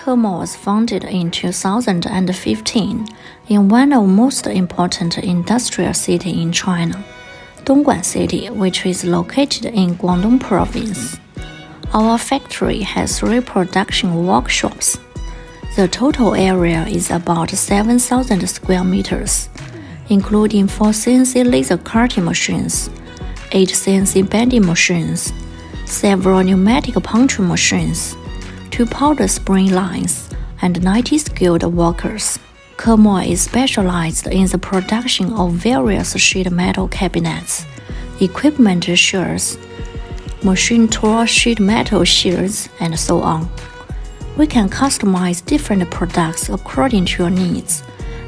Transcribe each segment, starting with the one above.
KEMO was founded in 2015 in one of the most important industrial cities in China, Dongguan City, which is located in Guangdong province. Our factory has 3 production workshops. The total area is about 7,000 square meters, including 4 CNC laser cutting machines, 8 CNC bending machines, several pneumatic puncture machines, 2 powder spring lines, and 90 skilled workers. KEMO is specialized in the production of various sheet metal cabinets, equipment shears, machine tool sheet metal shears, and so on. We can customize different products according to your needs,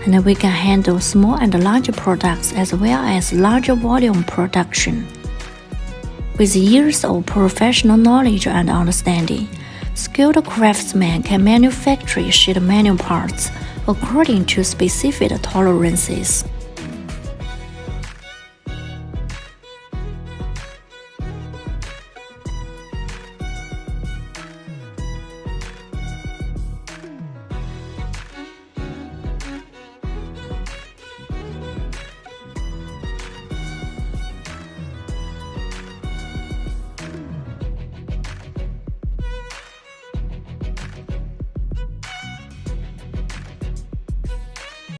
and we can handle small and large products as well as larger volume production. With years of professional knowledge and understanding, skilled craftsmen can manufacture sheet metal parts according to specific tolerances.